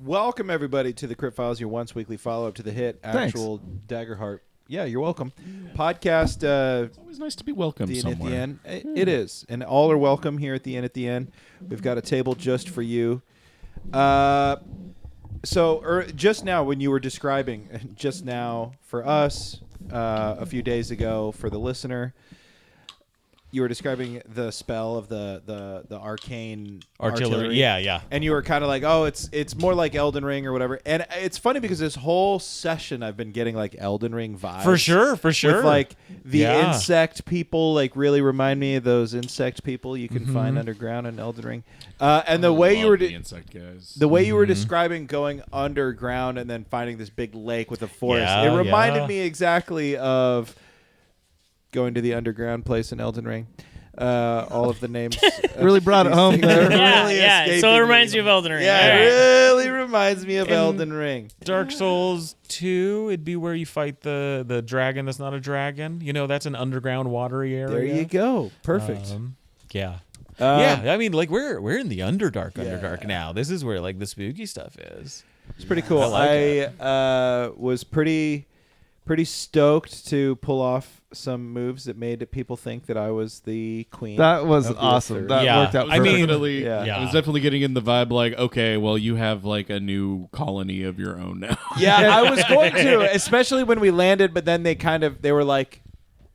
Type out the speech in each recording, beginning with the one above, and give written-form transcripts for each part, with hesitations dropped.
Welcome, everybody, to the Crypt Files, your once weekly follow-up to the hit actual Daggerheart. Yeah, you're welcome. Podcast. It's always nice to be welcomed somewhere. At the end. It is. And all are welcome here at the end. We've got a table just for you. Just now when you were describing, just now for us, a few days ago for the listener, you were describing the spell of the arcane artillery. Yeah. And you were kind of like, oh, it's more like Elden Ring or whatever. And it's funny because this whole session I've been getting like Elden Ring vibes. For sure. With like the insect people, like really remind me of those insect people you can find underground in Elden Ring. And the way you were the insect guys. The way you were describing going underground and then finding this big lake with a forest, it reminded me exactly of going to the underground place in Elden Ring. All of the names really brought it home there. Yeah. So it reminds you of Elden Ring. Yeah, it really reminds me of Elden Ring. Dark Souls 2, it'd be where you fight the dragon that's not a dragon. You know, that's an underground watery area. There you go. Perfect. Yeah. I mean, like we're in the Underdark now. This is where like the spooky stuff is. It's pretty cool. I was pretty stoked to pull off some moves that made people think that I was the queen. That was awesome. That worked out perfectly. I was definitely getting in the vibe like, okay, well, you have like a new colony of your own now. Yeah, I was going to, especially when we landed, but then they were like,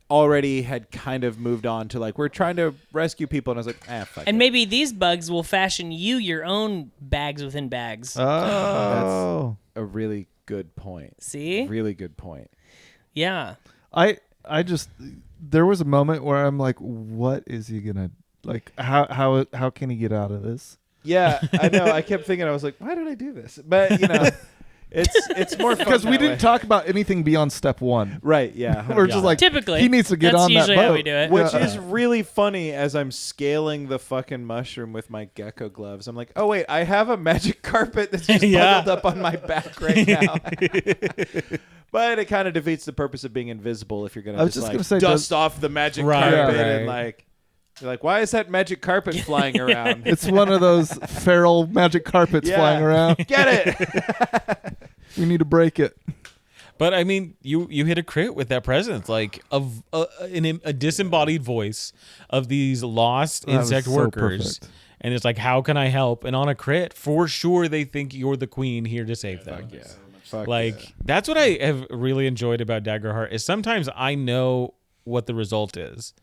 already had kind of moved on to like, we're trying to rescue people, and I was like, fuck and it. maybe these bugs will fashion you your own bags within bags. Oh. That's a really good point. See? Really good point. Yeah. I just, there was a moment where I'm like, what is he gonna, like, how can he get out of this? Yeah, I know. I kept thinking, I was like, why did I do this? But you know, it's more fun because we didn't way. talk about anything beyond step one. Right? Yeah, we're just like, typically he needs to get that's on that usually boat. how we do it. Which is really funny as I'm scaling the fucking mushroom with my gecko gloves. I'm like, oh wait, I have a magic carpet that's just bundled up on my back right now. But it kind of defeats the purpose of being invisible if you're going to just say, dust off the magic carpet and like, you're like, why is that magic carpet flying around? It's one of those feral magic carpets flying around. Get it? We need to break it. But I mean, you hit a crit with that presence, like of a disembodied voice of these lost insect workers. Perfect. And it's like, how can I help? And on a crit, for sure, they think you're the queen here to save them. That's what I have really enjoyed about Daggerheart is sometimes I know what the result is.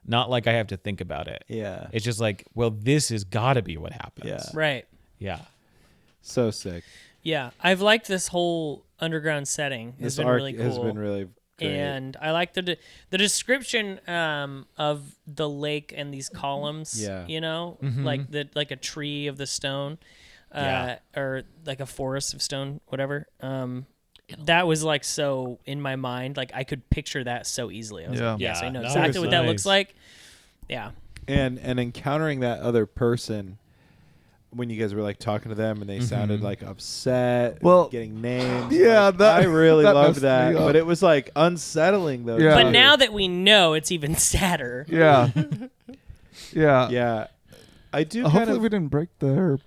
Not like I have to think about it. Yeah. It's just like, well, this has got to be what happens. Yeah. Right. Yeah. So sick. Yeah. I've liked this whole underground setting. It's been really cool. Has been really great. And I like the description of the lake and these columns. Yeah. You know, like a tree of the stone, or like a forest of stone, whatever. That was like so in my mind, like I could picture that so easily. I was like, yes, I know exactly what that looks like. Yeah. And encountering that other person when you guys were like talking to them and they sounded like upset, getting names. Yeah, like, I really loved that. But it was like unsettling though. Yeah. But now that we know, it's even sadder. Yeah. Yeah. I do hopefully we didn't break their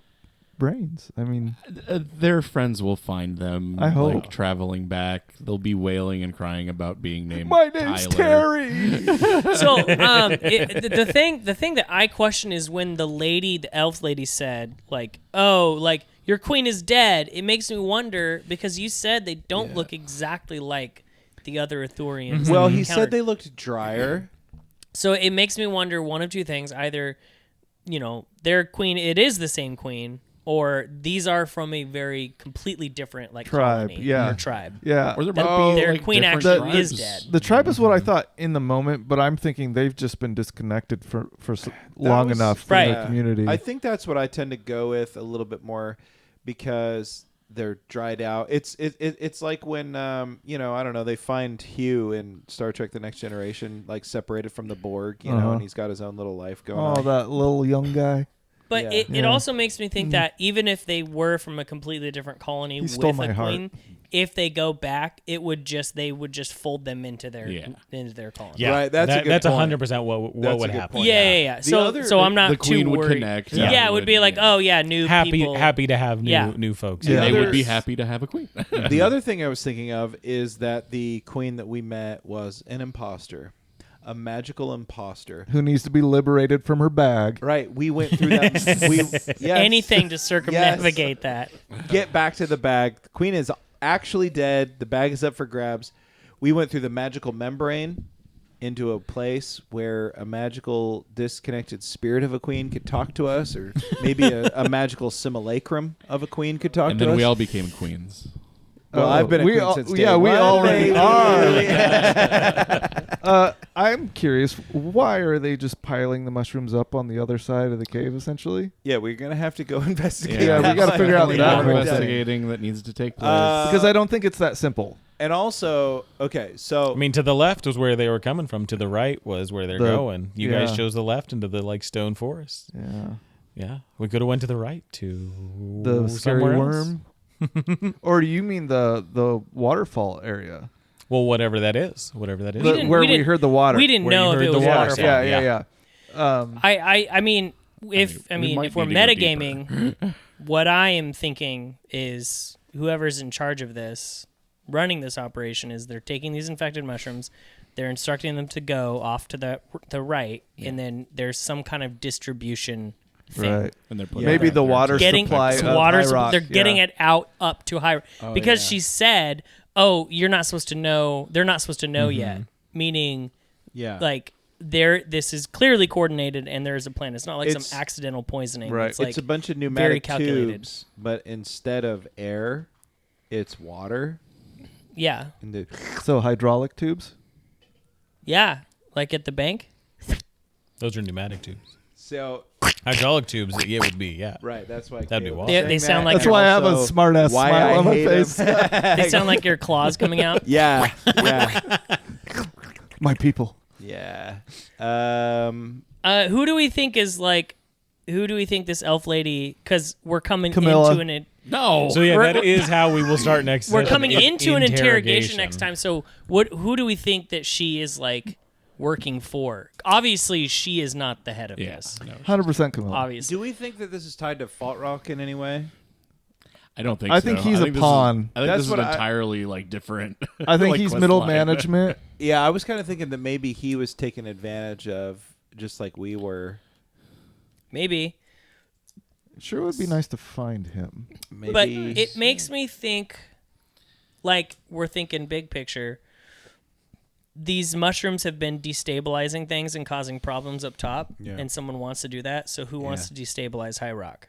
brains. I mean, their friends will find them. I hope. Like, traveling back, they'll be wailing and crying about being named. My name's Tyler. Terry. So the thing that I question is when the elf lady said like, oh, like your queen is dead. It makes me wonder because you said they don't look exactly like the other Arthurians. Well, he said they looked drier. So it makes me wonder one of two things: either, you know, their queen, it is the same queen. Or these are from a very completely different tribe, colony or tribe. Yeah. Or their queen actually is dead. The tribe is what I thought in the moment, but I'm thinking they've just been disconnected for long enough from the community. I think that's what I tend to go with a little bit more because they're dried out. It's like when you know, I don't know, they find Hugh in Star Trek The Next Generation like separated from the Borg, you know, and he's got his own little life going on. Oh, that little young guy. But it also makes me think that even if they were from a completely different colony with a queen, if they go back, they would just fold them into their colony. Yeah, Right, that's a good that's point. 100% what That's would a good happen. point. Yeah. So I'm not the queen too would worried. connect. Yeah, it would be like, oh yeah, new people. Happy to have new folks. Yeah. They would be Others- happy to have a queen. The other thing I was thinking of is that the queen that we met was an imposter, a magical imposter. Who needs to be liberated from her bag? Right, we went through that. Anything to circumnavigate that. Get back to the bag. The queen is actually dead. The bag is up for grabs. We went through the magical membrane into a place where a magical disconnected spirit of a queen could talk to us, or maybe a magical simulacrum of a queen could talk And to us. then we all became queens. Well, I've been a queen since day one. we already baby. are. I'm curious, why are they just piling the mushrooms up on the other side of the cave, essentially? Yeah, we're gonna have to go investigate. Yeah, we that gotta figure out one. that More whole investigating that needs to take place. Because I don't think it's that simple. And also, okay, so I mean, to the left was where they were coming from. To the right was where they're going. You guys chose the left into the stone forest. Yeah. Yeah, we could have went to the right to The scary somewhere else. worm. Or do you mean the waterfall area? Well, whatever that is. Whatever that is. didn't- Where we didn't- heard the water. We didn't Where you know if heard it the was water waterfall. sound. Yeah. I mean, if might we're need to go metagaming, what I am thinking is whoever's in charge of this, running this operation, is they're taking these infected mushrooms, they're instructing them to go off to the right, and then there's some kind of distribution thing. Right. And they're putting Maybe it the there. water Getting supply of water, High Rock. they're getting it out up to high, because yeah. she said, "Oh, you're not supposed to know. They're not supposed to know yet." Meaning, yeah, like this is clearly coordinated and there's a plan. It's not like It's- some accidental poisoning. Right. It's like it's a bunch of very pneumatic calculated. tubes, but instead of air, it's water. Yeah. And the, So hydraulic tubes? Yeah. Like at the bank. Those are pneumatic tubes. so Hydraulic tubes, it would be, yeah. right, that's why That'd be Caleb wild. was They saying sound that. like That's you're why I have a also smart ass why smile I on my hate face. They sound like your claws coming out. Yeah, yeah, My people. yeah. Who do we think is like? Who do we think this elf lady? Because we're coming Camilla. into an. No. So yeah, We're- that is how we will start next. We're session. coming into an interrogation Interrogation next time. So what? Who do we think that she is like working for? Obviously, she is not the head of Yeah. this. No, 100% Camilla. Obviously, Do we think that this is tied to Fault Rock in any way? I don't think I so. think he's a this is- pawn. I think That's this is what I- entirely like different. I think like, he's quest middle line. management. Yeah, I was kind of thinking that maybe he was taken advantage of, just like we were. maybe. Sure would be nice to find him. Maybe. But it makes me think, like we're thinking big picture. These mushrooms have been destabilizing things and causing problems up top, Yeah. and someone wants to do that. So who wants to destabilize High Rock?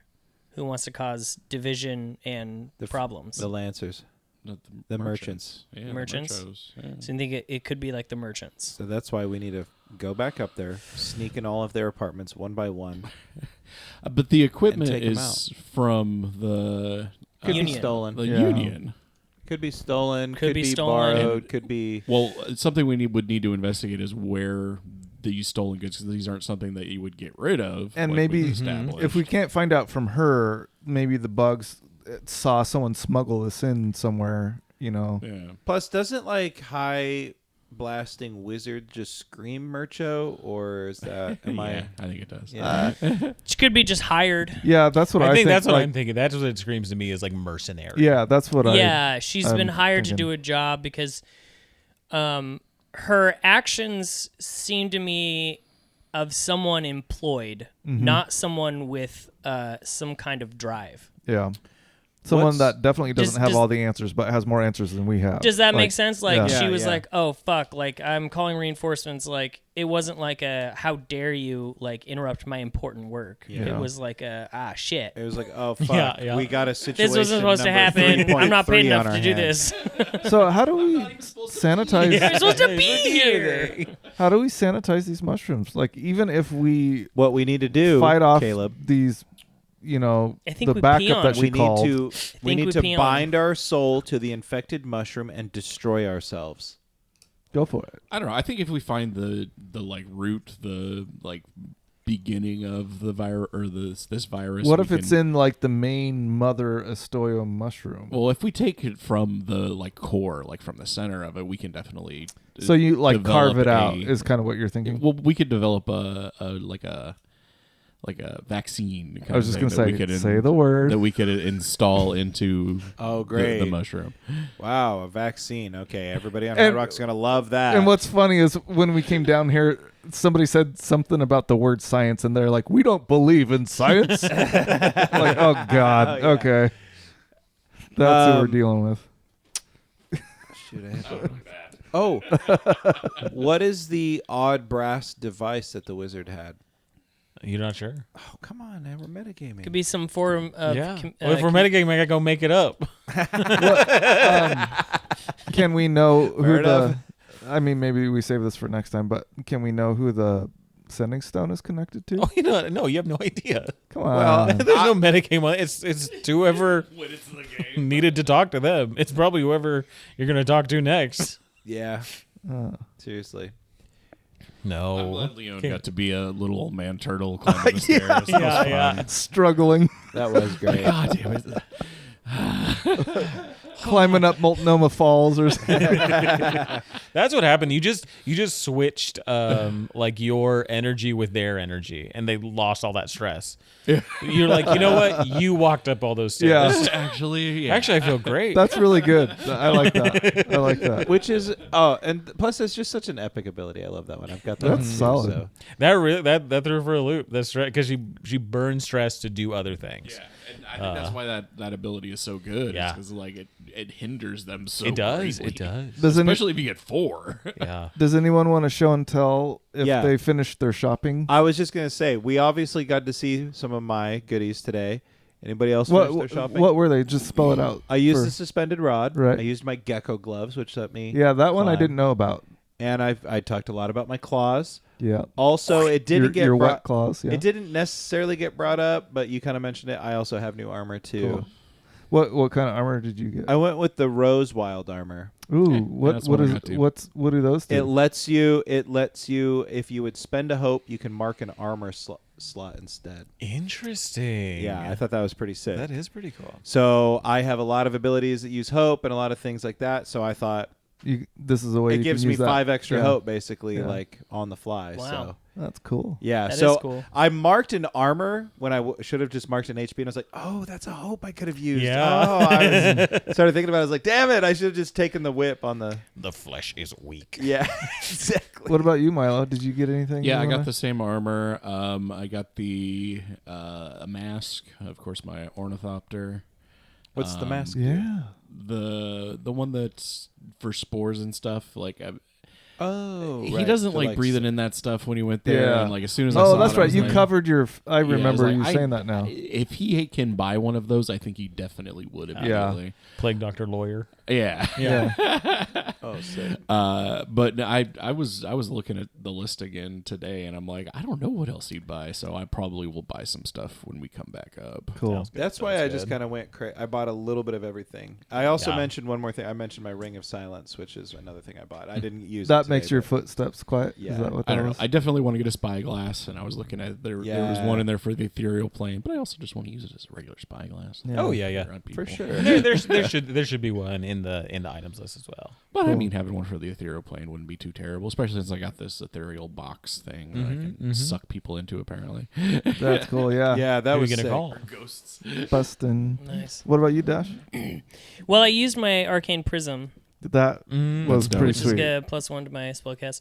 Who wants to cause division and problems? the Lancers. Not The merchants. Yeah, the Merchants? merchos, yeah. So you think it could be like the merchants? So that's why we need to go back up there, sneak in all of their apartments one by one. But the equipment take 'em is from the Could be Union. stolen. the Yeah. union. Could be stolen. Could be stolen. borrowed. Could be. Well, something we would need to investigate is where these stolen goods, because these aren't something that you would get rid of. And like maybe we've established. if we can't find out from her, maybe the bugs saw someone smuggle this in somewhere, you know. yeah. Plus, doesn't like high blasting wizard just scream Mercho, or is that? Am Yeah, I think it does. Yeah. She could be just hired. Yeah, that's what I I think that's what like, I'm thinking. That's what it screams to me is like mercenary. Yeah, that's what Yeah, she's I'm been hired to thinking. do a job because her actions seem to me of someone employed, Mm-hmm. not someone with some kind of drive. Yeah. Someone What's- that definitely doesn't have does- all the answers, but has more answers than we have. Does that Like, make sense? Like yeah. she Yeah, was yeah. like, "Oh fuck!" Like I'm calling reinforcements. Like it wasn't like a "How dare you!" like interrupt my important work. Yeah. It was like a shit. It was like, oh fuck, Yeah. we got a situation. This wasn't supposed to number happen. I'm not paid 3.3 enough on to our do hands. this. So how do we sanitize? You're supposed to be here. How do we sanitize these mushrooms? Like even if we What we need to do, fight off Caleb, these, you know, I think the we pee backup on that them. she we called. need to we think need we to pee on bind our soul to the infected mushroom and destroy ourselves. Go for it. I don't know. I think if we find the like root, the like beginning of the virus or this virus. What if it's in like the main mother Astoyo mushroom? Well, if we take it from the core, like from the center of it, we can definitely. So you like carve it out a- is kind of what you're thinking. Well, we could develop a vaccine. Kind I was of just thing gonna that we could say the word. that we could install into great. the mushroom. Wow, a vaccine. Okay, everybody on High Rock's gonna love that. And what's funny is when we came down here, somebody said something about the word science, and they're like, "We don't believe in science." Like, oh god, yeah. okay, that's who we're dealing with. Shoot, I had Oh, what is the odd brass device that the wizard had? You're not sure? Oh, come on, man. We're metagaming. Could be some form of. Well, if we're metagaming, I gotta go make it up. Can we know who Fair enough. I mean, maybe we save this for next time, but can we know who the sending stone is connected to? Oh, no, you have no idea. Come on. There's no metagame on it. It's whoever needed to talk to them. It's probably whoever you're gonna talk to next. Yeah. Seriously. I'm No. glad Leon got to be a little old man turtle climbing the stairs. That was fun. Struggling, That was great. God damn it. climbing up Multnomah Falls or something. That's what happened. You just switched like your energy with their energy, and they lost all that stress. Yeah. You're like, you know what? You walked up all those stairs. Yeah. Actually, Actually, I feel great. That's really good. I like that. I like that. Which is and plus it's just such an epic ability. I love that one. I've got that. That's one too, solid. that threw her for a loop. That's right, because she burns stress to do other things. yeah, and I think that's why that ability is so good. Yeah. Because like it hinders them so. It does. greatly. It does. Especially if you get 4. Yeah. Does anyone want to show and tell if Yeah. they finished their shopping? I was just gonna say we obviously got to see some of my goodies today. Anybody else finish their shopping? What were they? Just spell it out. I used for- the suspended rod. Right. I used my gecko gloves, which let me. Yeah, that one I climb. didn't know about. And I talked a lot about my claws. Yeah. Also, it didn't get your brought. wet claws. Yeah. It didn't necessarily get brought up, but you kind of mentioned it. I also have new armor too. Cool. What kind of armor did you get? I went with the rose wild armor. Ooh, that's what what I is got too. what do those do? It lets you if you would spend a hope, you can mark an armor slot instead. Interesting. Yeah, I thought that was pretty sick. that is pretty cool. So I have a lot of abilities that use hope and a lot of things like that. So I thought This is a way it you gives can me use that. 5 extra Yeah. hope, basically, Yeah. like on the fly. Wow. So That's cool. yeah, That so is cool. I marked an armor when I should have just marked an HP, and I was like, oh, that's a hope I could have used. Yeah. Oh, I started thinking about it. I was like, damn it, I should have just taken the whip on the. The flesh is weak. Yeah, exactly. What about you, Milo? Did you get anything? Yeah, you I got wanna- the same armor. I got the a mask, of course, my ornithopter. What's the mask? Yeah. The one that's for spores and stuff. Like Oh, he right. doesn't The, like breathing in that stuff when he went there. Yeah. And like as soon as I Oh, saw that's it, I right. was You like- covered your. I Yeah, I was remember like, you saying that now. If he can buy one of those, I think he definitely would have. Yeah. Immediately. Plague Doctor Lawyer. Yeah. Yeah. Oh, sick. But I was looking at the list again today, and I'm like, I don't know what else he'd buy, so I probably will buy some stuff when we come back up. Cool. Sounds good. That's why Sounds I just good. kind of went crazy. I bought a little bit of everything. I also Yeah. mentioned one more thing. I mentioned my Ring of Silence, which is another thing I bought. I didn't use That it makes today, your but- footsteps quiet. Yeah. Is that what that I don't know. was? I definitely want to get a spyglass, and I was looking at there was Yeah. one in there for the ethereal plane, but I also just want to use it as a regular spyglass. Yeah. Oh yeah. Around For people. sure. There should be one in the items list as well. But I Cool. mean, having one for the ethereal plane wouldn't be too terrible, especially since I got this ethereal box thing that I can suck people into. Apparently, That's cool. Yeah. Yeah, that Who was we gonna sick. call? ghosts. Bustin'. Nice. What about you, Dash? Well, I used my arcane prism, That was That's dope. pretty which is sweet. a +1 to my spellcast.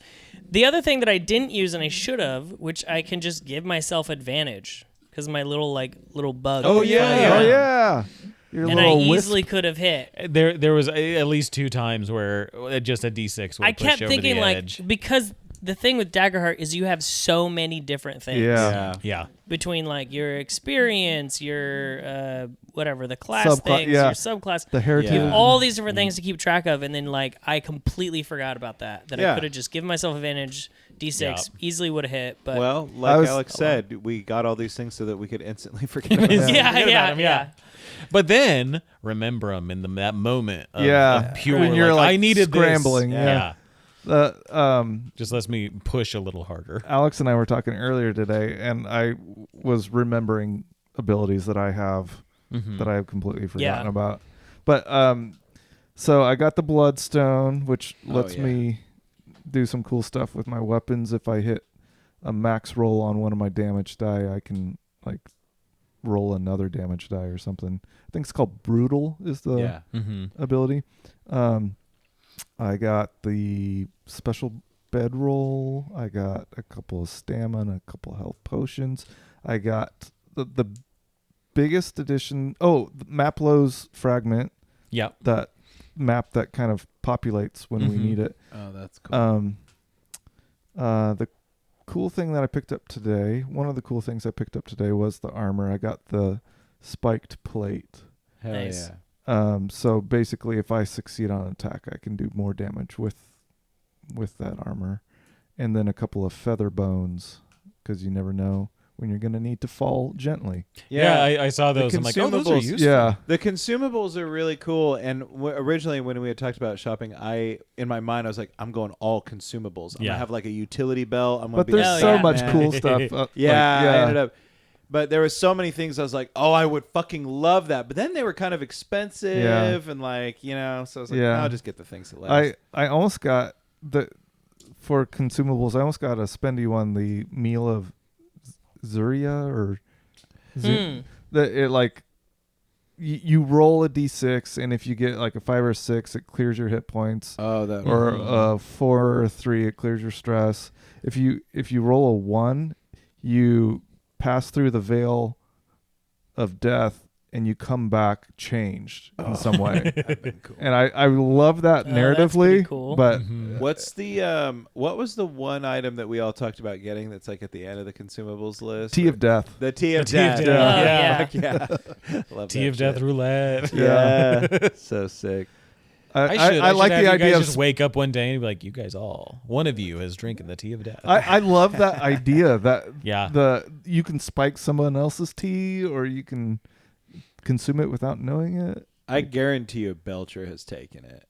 The other thing that I didn't use and I should have, which I can just give myself advantage because my little bug. Oh, is yeah. flying Oh around. yeah. Your And I little wisp. easily could have hit. There was at least 2 times where just a D6 would I push kept over thinking the like edge. because the thing with Daggerheart is you have so many different things. Yeah. Yeah. Between like your experience, your whatever the class Subclass- things, yeah. your subclass, The heritage. Yeah. all these different things to keep track of, and then like I completely forgot about that. That Yeah. I could have just given myself advantage. D6 easily would have hit, but Well, I like was- Alex said, we got all these things so that we could instantly forget about them. yeah, Forget yeah, about 'em, yeah. But then remember them in that moment of, Yeah. of pure When you're, like, I needed scrambling, this. yeah. Just lets me push a little harder. Alex and I were talking earlier today, and I was remembering abilities that I have that I have completely forgotten about. But so I got the Bloodstone, which lets me do some cool stuff with my weapons. If I hit a max roll on one of my damage die, I can like roll another damage die or something. I think it's called Brutal is the ability. I got the special bedroll. I got a couple of stamina, a couple of health potions. I got the biggest addition. Oh, the Maplow's fragment. Yep. That map that kind of populates when we need it. Oh, that's cool. The cool thing that I picked up today, one of the cool things I picked up today was the armor. I got the spiked plate. Hell Nice. yeah. So basically, if I succeed on an attack, I can do more damage with that armor. And then a couple of feather bones, because you never know when you're going to need to fall gently. I saw those. I'm like, oh, those are useful. Yeah. The consumables are really cool. And originally, when we had talked about shopping, in my mind, I was like, I'm going all consumables. I'm going to have like a utility belt. But there's so much cool stuff. I ended up. But there were so many things I was like, oh, I would fucking love that. But then they were kind of expensive and like, so I was like, I'll just get the things that last. I almost got for consumables, I almost got a spendy one, the Meal of Zuria or you roll a d6, and if you get like a 5 or 6, it clears your hit points. Oh, that or a 4 or 3, it clears your stress. If you roll a 1, you pass through the veil of death and you come back changed in some way. Cool. And I love that narratively. That's cool. But what's the what was the one item that we all talked about getting that's like at the end of the consumables list? Tea of Death. The Tea of Tea of Death. Death. Yeah. Fuck yeah. Love Tea that of Death shit. roulette. Yeah. So sick. I like the you idea guys of just wake up one day and be like, you guys one of you is drinking the Tea of Death. I love that idea that Yeah. you can spike someone else's tea, or you can consume it without knowing it. I guarantee you Belcher has taken it.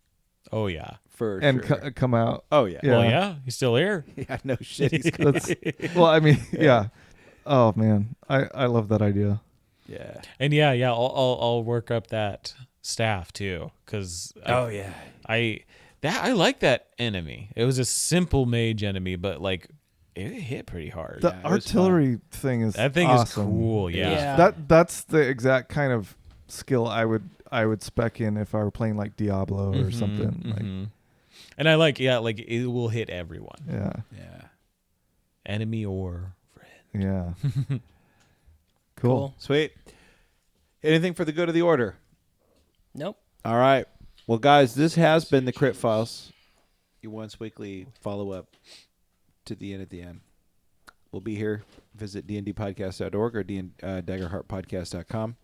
Oh yeah. For And sure. come out. Oh, yeah. Well, yeah, he's still here. Yeah, no shit. He's Well, I mean, yeah. Oh man, I love that idea. yeah. And I'll work up that staff too, because I like that enemy. It was a simple mage enemy, but like it hit pretty hard. The artillery thing is That thing awesome. is cool. Yeah. That's the exact kind of skill I would spec in if I were playing like Diablo or something. Like, and I like it will hit everyone, Yeah. enemy or friend. yeah. Cool. Sweet. Anything for the good of the order? Nope. All right. Well, guys, this has been the Crit Files, your once weekly follow-up to the end at the end. We'll be here. Visit dndpodcast.org or daggerheartpodcast.com.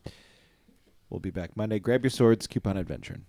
We'll be back Monday. Grab your swords. Keep on adventuring.